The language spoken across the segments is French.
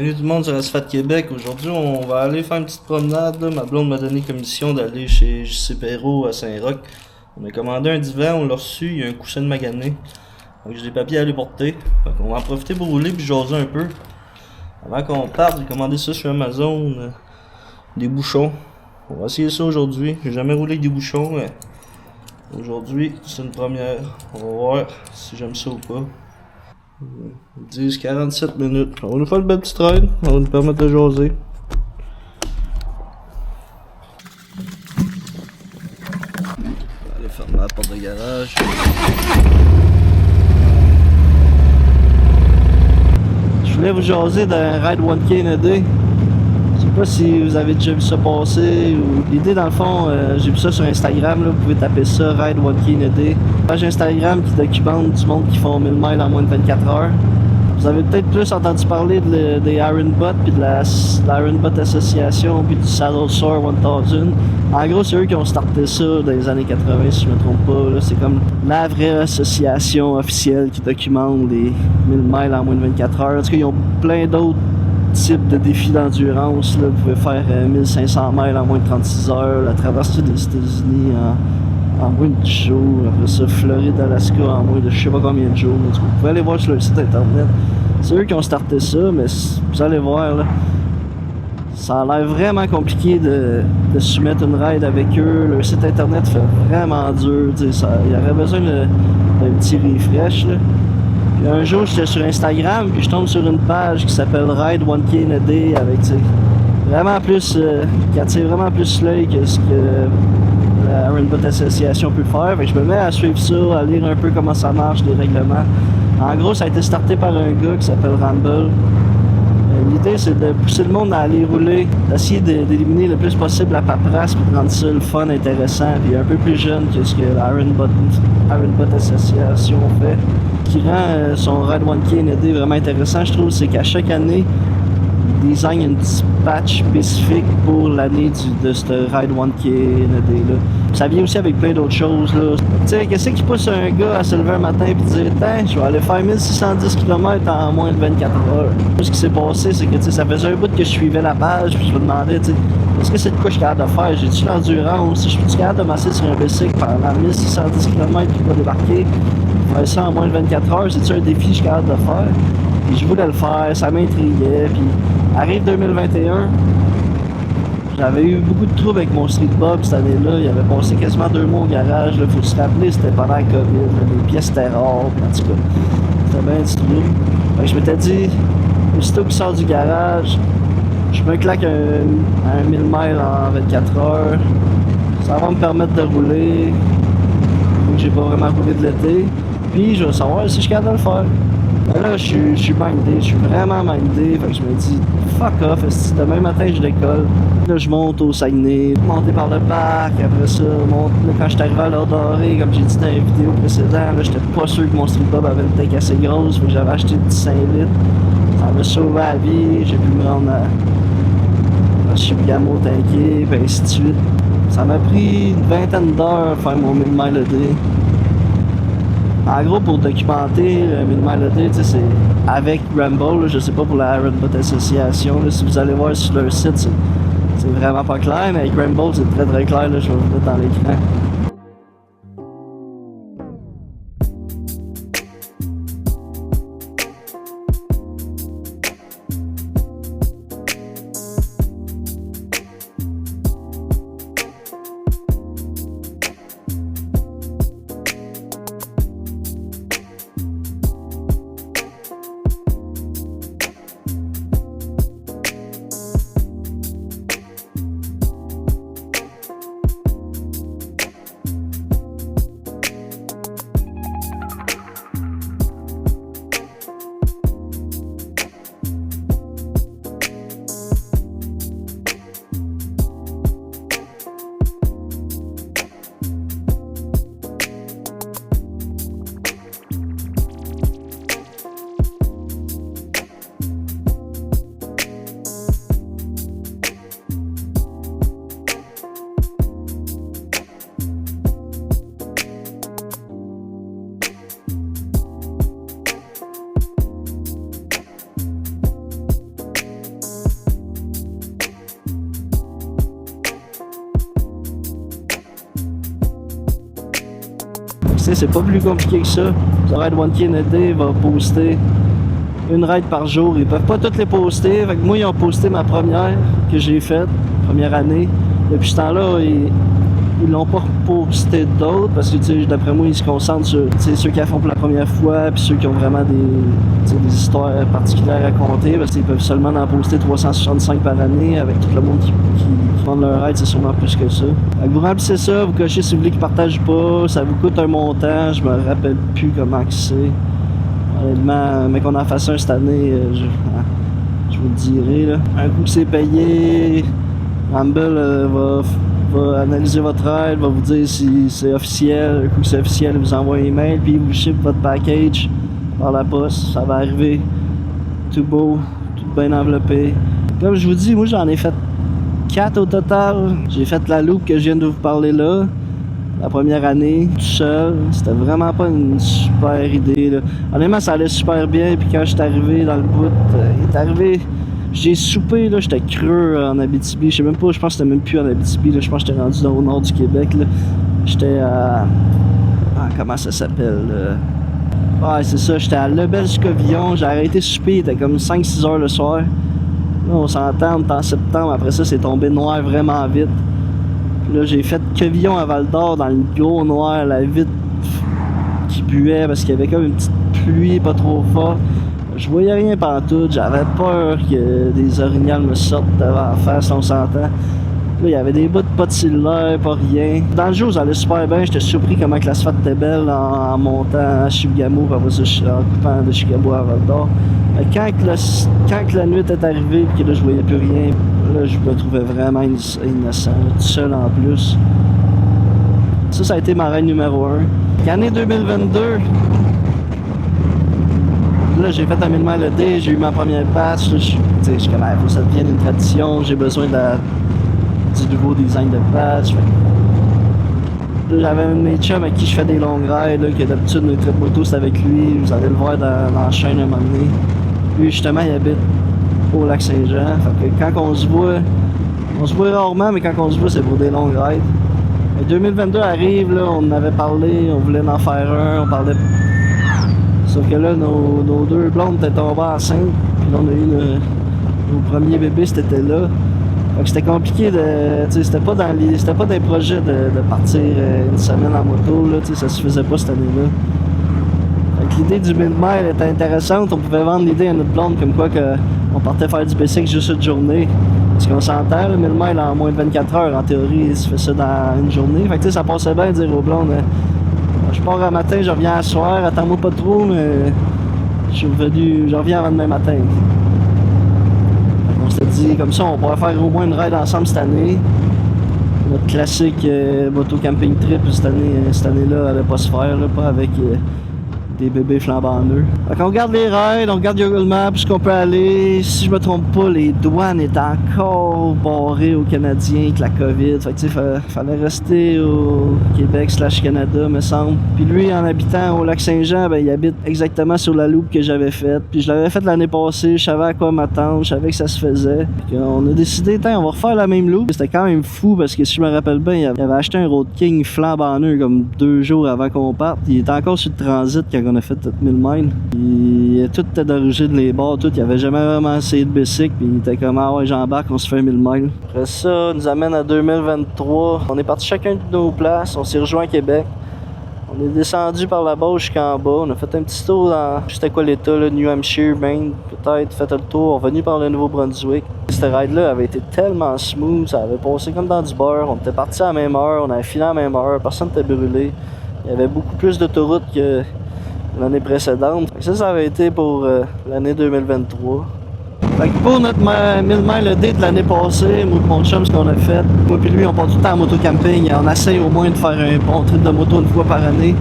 Salut tout le monde sur Asphalte Québec. Aujourd'hui, on va aller faire une petite promenade. Là. Ma blonde m'a donné commission d'aller chez JC Perrault à Saint-Roch. On a commandé un divan, on l'a reçu, il y a un coussin de magané. Donc j'ai des papiers à aller porter. Donc on va en profiter pour rouler puis jaser un peu. Avant qu'on parte, j'ai commandé ça sur Amazon. Des bouchons. On va essayer ça aujourd'hui. J'ai jamais roulé avec des bouchons, mais aujourd'hui, c'est une première. On va voir si j'aime ça ou pas. 10-47 minutes. On va nous faire une belle petite ride. On va nous permettre de jaser. On va aller fermer la porte de garage. Je voulais vous jaser d'un Ride 1K ND. Je sais pas si vous avez déjà vu ça passer. L'idée dans le fond, j'ai vu ça sur Instagram. Là, vous pouvez taper ça, Ride 1K ND. Page Instagram qui documente du monde qui font 1000 miles en moins de 24 heures. Vous avez peut-être plus entendu parler des Ironbot puis de la Ironbot Association puis du Saddle Sore 1000. En gros, c'est eux qui ont starté ça dans les années 80, si je me trompe pas. Là. C'est comme la vraie association officielle qui documente les 1000 miles en moins de 24 heures. En tout cas, ils ont plein d'autres types de défis d'endurance. Là. Vous pouvez faire 1500 miles en moins de 36 heures, la traversée des États-Unis en moins de 10 jours, après ça, Floride, Alaska en moins de je sais pas combien de jours. Vous pouvez aller voir sur leur site internet. C'est eux qui ont starté ça, mais vous allez voir, là, ça a l'air vraiment compliqué de soumettre une ride avec eux. Leur site internet fait vraiment dur. Il y aurait besoin d'un petit refresh. Là. Puis un jour, j'étais sur Instagram, puis je tombe sur une page qui s'appelle Ride 1K ND avec vraiment plus, qui attire vraiment plus l'œil que ce que la Ironbot Association peut faire. Fait que je me mets à suivre ça, à lire un peu comment ça marche, les règlements. En gros, ça a été starté par un gars qui s'appelle Rumble. L'idée, c'est de pousser le monde à aller rouler, d'essayer d'éliminer le plus possible la paperasse pour rendre ça le fun, intéressant, puis un peu plus jeune que ce que la Ironbot Association fait. Ce qui rend son Ride 1K ND vraiment intéressant, je trouve, c'est qu'à chaque année, ils designent une petite patch spécifique pour l'année de ce Ride 1K ND là. Ça vient aussi avec plein d'autres choses là. Tu sais, qu'est-ce qui pousse un gars à se lever un matin et dire tiens, je vais aller faire 1610 km en moins de 24 heures. Ce qui s'est passé, c'est que ça faisait un bout que je suivais la page, puis je me demandais, est-ce que c'est de quoi je suis capable de faire? J'ai-tu l'endurance? Si je suis capable de masser sur un bicycle pendant 1610 km qui va débarquer, faire ça en moins de 24 heures, c'est-tu un défi que je suis capable de faire? Puis je voulais le faire, ça m'intriguait, puis arrive 2021, j'avais eu beaucoup de troubles avec mon Street Bob cette année-là, il avait passé quasiment 2 mois au garage, il faut se rappeler, c'était pendant la COVID, les pièces étaient rares, en tout cas, c'était bien du trouble. Fait que je m'étais dit, aussitôt qu'il sort du garage, je me claque un 1000 miles en 24 heures, ça va me permettre de rouler, donc j'ai pas vraiment roulé de l'été, puis je vais savoir si je suis capable de le faire. Là, je suis mindé, je suis vraiment mindé, fait que je me dis fuck off, demain matin je décolle. Là, je monte au Saguenay, monter par le parc, après ça, quand je suis arrivé à l'heure dorée, comme j'ai dit dans les vidéos précédentes, là, j'étais pas sûr que mon Street Bob avait une tank assez grosse, fait que j'avais acheté du 5 litres. Ça m'a sauvé la vie, j'ai pu me rendre à Chibougamau tanké, puis ainsi de suite. Ça m'a pris une vingtaine d'heures à faire mon 1000 miles a day. En gros, pour documenter le 1000 miles a day, c'est avec Rambo, là, je sais pas pour la Ironbot Association, là, si vous allez voir sur leur site, c'est vraiment pas clair, mais avec Rambo, c'est très très clair, là, je vais vous mettre dans l'écran. sais, c'est pas plus compliqué que ça. The Ride 1K in a Day va poster une ride par jour. Ils peuvent pas toutes les poster. Fait que moi, ils ont posté ma première que j'ai faite, première année. Depuis ce temps-là, ils l'ont pas posté d'autres parce que d'après moi, ils se concentrent sur ceux qui la font pour la première fois puis ceux qui ont vraiment des histoires particulières à raconter parce qu'ils peuvent seulement en poster 365 par année avec tout le monde qui font leur ride, c'est sûrement plus que ça. Fait que vous remplissez ça, vous cochez si vous voulez qu'ils partagent pas, ça vous coûte un montant, je me rappelle plus comment que c'est. Honnêtement, mais qu'on en fasse un cette année, je vous le dirai. Là. Un coup que c'est payé, Rumble va analyser votre ride, va vous dire si c'est officiel. Un coup que c'est officiel, il vous envoie un email, puis il vous ship votre package par la poste. Ça va arriver tout beau, tout bien enveloppé. Comme je vous dis, moi j'en ai fait 4 au total. J'ai fait la loupe que je viens de vous parler là. La première année, tout seul, c'était vraiment pas une super idée. Là. Honnêtement, ça allait super bien. Puis quand j'étais arrivé dans le bout, il est arrivé. J'ai soupé, là, j'étais creux en Abitibi. Je sais même pas, je pense que c'était même plus en Abitibi. Là. Je pense que j'étais rendu au nord du Québec. Là. J'étais à. Ah, comment ça s'appelle? Ouais, c'est ça, j'étais à Lebel-Scovillon. J'ai arrêté de souper, il était comme 5-6 heures le soir. Là, on s'entend, on est en septembre. Après ça, c'est tombé noir vraiment vite. Là, j'ai fait Quevillon à Val-d'Or dans le gros noir, la vitre qui buait parce qu'il y avait comme une petite pluie pas trop forte. Je voyais rien pantoute, j'avais peur que des orignales me sortent devant la face, on s'entend. Là, il y avait des bouts de pas de cellulaire, pas rien. Dans le jour, ça allait super bien, j'étais surpris comment que l'asphalte était belle en montant à Chibougamau, en coupant de Chicago à Val-d'Or. Mais quand la nuit est arrivée et que là, je voyais plus rien, là, je me trouvais vraiment innocent, tout seul en plus. Ça a été ma ride numéro 1. L'année 2022, là, j'ai fait un 1000 miles a day, j'ai eu ma première patch. Je suis comme, il faut que ça devienne une tradition, j'ai besoin du nouveau design de patch. J'avais un de mes chums avec qui je fais des longues rides, là, que d'habitude, mes trips moto, c'est avec lui. Vous allez le voir dans la chaîne un moment donné. Lui, justement, il habite au Lac-Saint-Jean. Fait que quand on se voit rarement, mais quand on se voit, c'est pour des longues rides. Et 2022 arrive, là, on en avait parlé, on voulait en faire un, on parlait. Sauf que là, nos deux blondes étaient tombées enceintes. Puis là, on a eu nos premiers bébés cet été-là. Fait que c'était compliqué de. C'était pas dans des projets de partir une semaine en moto, là, ça se faisait pas cette année-là. Fait que l'idée du 1000 miles était intéressante, on pouvait vendre l'idée à notre blonde comme quoi que on partait faire du basic juste une journée. Parce qu'on s'entend, le 1000 miles en moins de 24 heures, en théorie, il se fait ça dans une journée. Fait que ça passait bien de dire aux blondes, je pars un matin, je reviens à soir, attends-moi pas trop, mais je reviens avant demain matin. On s'était dit, comme ça, on pourrait faire au moins une ride ensemble cette année. Notre classique moto camping trip cette année-là, allait pas se faire, là, pas avec des bébés flambant neufs. Fait qu'on regarde les rides, on regarde Google Maps, où qu'on peut aller. Si je me trompe pas, les douanes étaient encore barrées aux Canadiens avec la COVID. Fait que tu sais, fallait rester au Québec/Canada, me semble. Puis lui, en habitant au Lac-Saint-Jean, ben il habite exactement sur la loupe que j'avais faite. Puis je l'avais faite l'année passée, je savais à quoi m'attendre, je savais que ça se faisait. Puis on a décidé, on va refaire la même loupe. C'était quand même fou parce que si je me rappelle bien, il avait acheté un Road King flambant neuf comme 2 jours avant qu'on parte. Il était encore sur le transit quand on a fait 1000 miles. Puis tout était d'origine, les bords, tout. Il avait jamais vraiment essayé de bicycle. Puis il était comme, ah ouais, j'embarque, on se fait 1000 miles. Après ça, on nous amène à 2023. On est parti chacun de nos places. On s'est rejoint à Québec. On est descendu par la bas jusqu'en bas. On a fait un petit tour dans, c'était quoi l'état, là, New Hampshire, Maine, peut-être, fait le tour. Revenu par le Nouveau-Brunswick. Cette ride-là avait été tellement smooth, ça avait passé comme dans du beurre. On était parti à la même heure, on avait filé à la même heure, personne n'était brûlé. Il y avait beaucoup plus d'autoroutes que l'année précédente. Ça avait été pour l'année 2023. Fait que pour notre 1000 miles a day de l'année passée, moi et mon chum, ce qu'on a fait, moi et lui, on part tout le temps en moto-camping. On essaie au moins de faire un bon trip de moto une fois par année.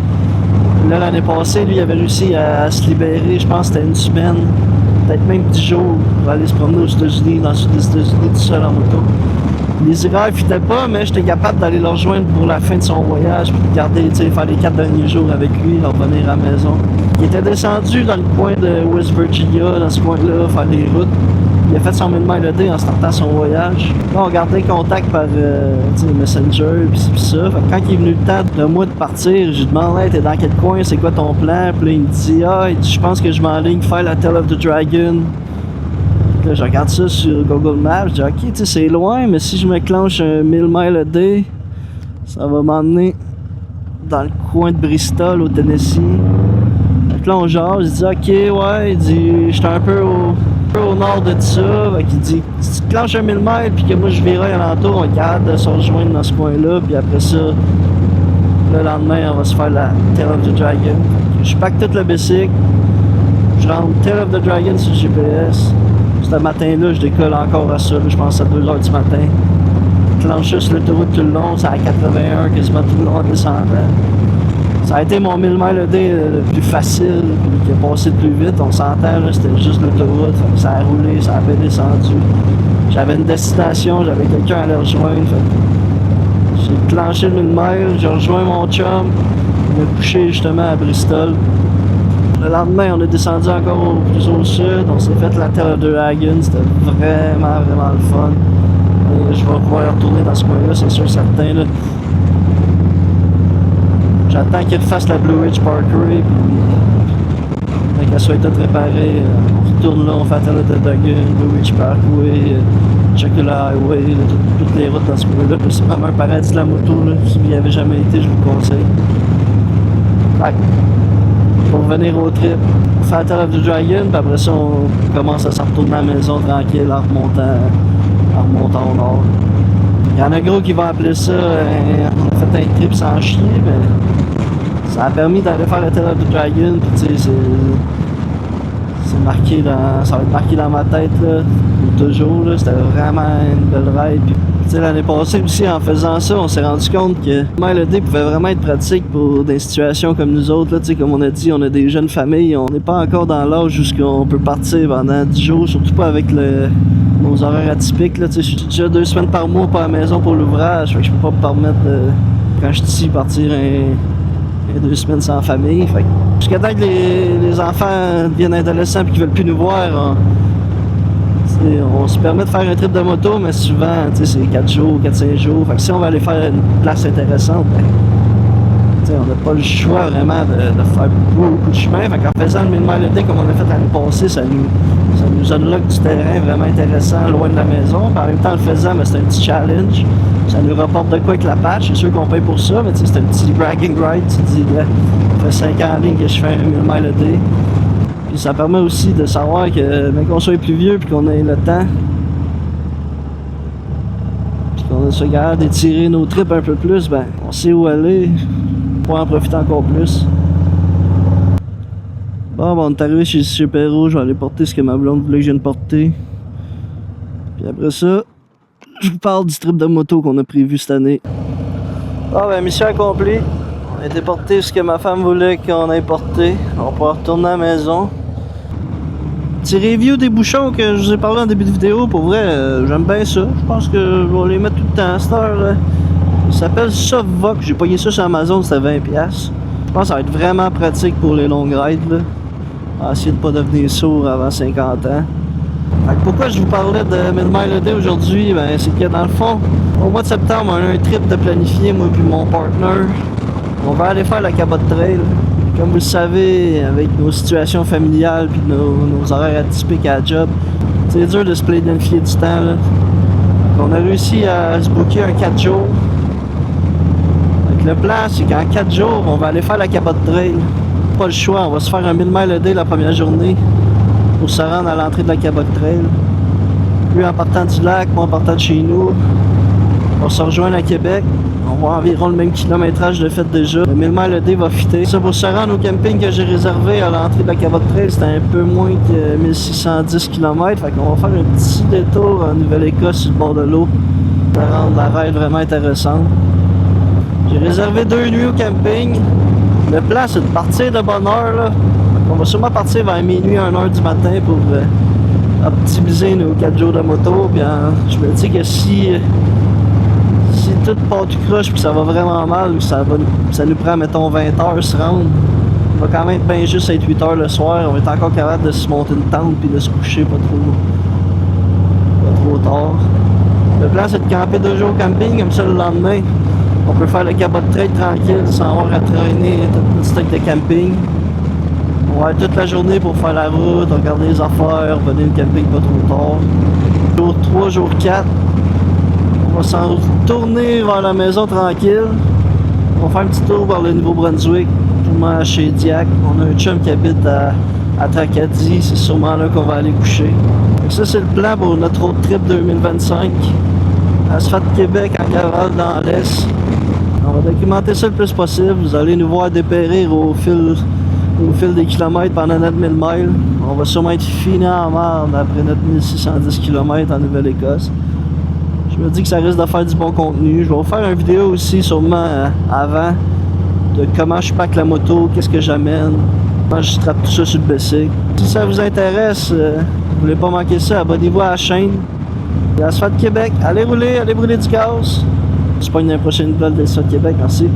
Là, l'année passée, lui, il avait réussi à se libérer, je pense que c'était une semaine, peut-être même 10 jours, pour aller se promener aux États-Unis, dans le sud des États-Unis, tout seul en moto. Les hivers ne fitaient pas, mais j'étais capable d'aller le rejoindre pour la fin de son voyage, puis de garder, faire les 4 derniers jours avec lui, revenir à la maison. Il était descendu dans le coin de West Virginia, dans ce coin-là, faire des routes. Il a fait son 1000 miles a day en startant son voyage. Là, on gardait contact par Messenger pis ça. Fait que quand il est venu le temps de moi de partir, j'ai demandé t'es dans quel coin, c'est quoi ton plan? Puis là, il me dit je pense que je m'enligne faire la Tail of the Dragon. Là, je regarde ça sur Google Maps, je dis ok, tu sais, c'est loin, mais si je me clenche un 1000 miles a day, ça va m'emmener dans le coin de Bristol, au Tennessee. Fait que là, on jase, il dit ok, ouais, il dit j'étais un peu au nord de ça. Fait qu'il dit si tu clenches un 1000 miles, puis que moi je virais alentour, on est capable de se rejoindre dans ce coin-là, puis après ça, le lendemain, on va se faire la Tail of the Dragon. Je pack tout le bicycle, je rentre Tail of the Dragon sur le GPS. Ce matin-là, je décolle encore à ça, je pense à 2h du matin. Je clenche sur l'autoroute tout le long, c'est à 81, quasiment tout le long en descendant. Ça a été mon 1000 miles a day le plus facile, qui a passé le plus vite. On s'entend, c'était juste l'autoroute, ça a roulé, ça a bien descendu. J'avais une destination, j'avais quelqu'un à aller rejoindre. J'ai clenché le 1000 miles, j'ai rejoint mon chum, on a couché justement à Bristol. Le lendemain, on est descendu encore plus au sud, on s'est fait la Tail of the Dragon, c'était vraiment le fun. Et je vais pouvoir retourner dans ce coin-là, c'est sûr, certain. Là. J'attends qu'il fasse la Blue Ridge Parkway, puis qu'elle soit toute réparée, on retourne là, on fait la Tail of the Dragon, Blue Ridge Parkway, Chocula Highway, là, toutes les routes dans ce coin-là. C'est vraiment un paradis de la moto, là. Si vous n'y avez jamais été, je vous le conseille. Fait pour revenir au trip, faire Tail of the Dragon, puis après ça, on commence à s'en retourner à la maison tranquille en remontant au nord. Il y en a gros qui vont appeler ça, on a fait un trip sans chier, mais ça a permis d'aller faire la Tail of the Dragon, puis tu sais, c'est marqué ça va être marqué dans ma tête, là, pour toujours, là, c'était vraiment une belle ride. Puis, l'année passée aussi, en faisant ça, on s'est rendu compte que Mile a Day pouvait vraiment être pratique pour des situations comme nous autres. Là, comme on a dit, on a des jeunes familles, on n'est pas encore dans l'âge où on peut partir pendant 10 jours, surtout pas avec nos horaires atypiques. Là, je suis déjà 2 semaines par mois pas à la maison pour l'ouvrage, fait que je peux pas me permettre, quand je suis ici, partir 2 semaines sans famille. Fait que, jusqu'à temps que les enfants deviennent adolescents et qu'ils veulent plus nous voir, on se permet de faire un trip de moto, mais souvent, c'est 4 jours, 4-5 jours. Fait que si on va aller faire une place intéressante, on n'a pas le choix vraiment de faire beaucoup de chemin. Fait qu'en faisant le 1000 miles a day comme on a fait l'année passée, ça nous unlock du terrain vraiment intéressant loin de la maison. Puis en même temps, en le faisant, c'est un petit challenge. Ça nous rapporte de quoi avec la patch. C'est sûr qu'on paye pour ça, mais c'est un petit bragging right. Tu dis, là, ça fait 5 ans en ligne que je fais un 1000 miles a day. Puis ça permet aussi de savoir que même qu'on soit plus vieux puis qu'on ait le temps, puis qu'on soit capable d'étirer nos trips un peu plus, ben on sait où aller pour en profiter encore plus. Bon, on est arrivé chez Perrault, je vais aller porter ce que ma blonde voulait que je vienne porter. Puis après ça, je vous parle du trip de moto qu'on a prévu cette année. Bon, ben mission accomplie. On a été porter ce que ma femme voulait qu'on aille porter. On va pouvoir retourner à la maison. Petit review des bouchons que je vous ai parlé en début de vidéo, pour vrai, j'aime bien ça. Je pense que je vais les mettre tout le temps à cette heure. Là. Il s'appelle Softvox, j'ai payé ça sur Amazon, c'était 20$. Je pense que ça va être vraiment pratique pour les longues rides. Là. On va essayer de pas devenir sourd avant 50 ans. Fait que pourquoi je vous parlais de 1000 miles a day aujourd'hui, ben, c'est que dans le fond, au mois de septembre, on a un trip de planifier, moi et mon partner. On va aller faire la Cabot Trail. Comme vous le savez, avec nos situations familiales et nos horaires atypiques à la job, c'est dur de se planifier du temps. Là. On a réussi à se booker un 4 jours. Donc, le plan, c'est qu'en 4 jours, on va aller faire la Cabot Trail. Pas le choix, on va se faire un 1000 miles a day la première journée pour se rendre à l'entrée de la Cabot Trail. Lui en partant du lac, moi en partant de chez nous. On se rejoindre à Québec. On va environ le même kilométrage de fait déjà. Le 1000 miles a day va fitter. Ça, pour se rendre au camping que j'ai réservé à l'entrée de la Cabot Trail, c'était un peu moins que 1610 km. Fait qu'on va faire un petit détour en Nouvelle-Écosse sur le bord de l'eau. Ça rendre la ride vraiment intéressante. J'ai réservé 2 nuits au camping. Le plan, c'est de partir de bonne heure. Là. On va sûrement partir vers minuit, 1h du matin pour optimiser nos 4 jours de moto. Puis, je me dis que si tout part du croche puis ça va vraiment mal, ça nous prend mettons 20 heures se rendre, on va quand même bien juste être 8 heures le soir, on va être encore capable de se monter une tente puis de se coucher pas trop trop tard. Le plan, c'est de camper 2 jours au camping, comme ça le lendemain, on peut faire le cabot de trail tranquille sans avoir à traîner toute notre stock de camping. On va avoir toute la journée pour faire la route, regarder les affaires, venir le camping pas trop tard. Jour 3, jour 4, on va s'en tourner vers la maison tranquille. On va faire un petit tour vers le Nouveau-Brunswick, sûrement chez Diac. On a un chum qui habite à Tracadie, c'est sûrement là qu'on va aller coucher. Donc ça, c'est le plan pour notre road trip 2025. Asphalte Québec en cavale dans l'Est. On va documenter ça le plus possible. Vous allez nous voir dépérir au fil des kilomètres pendant notre 1000 miles. On va sûrement être fini en marde après notre 1610 km en Nouvelle-Écosse. Je me dis que ça risque de faire du bon contenu. Je vais vous faire une vidéo aussi sûrement avant de comment je pack la moto, qu'est-ce que j'amène, comment je trappe tout ça sur le bicycle. Si ça vous intéresse, vous voulez pas manquer ça, abonnez-vous à la chaîne. Asphalte Québec, allez rouler, allez brûler du gaz. Je pogne dans la prochaine vlog d'Asphalte Québec, merci.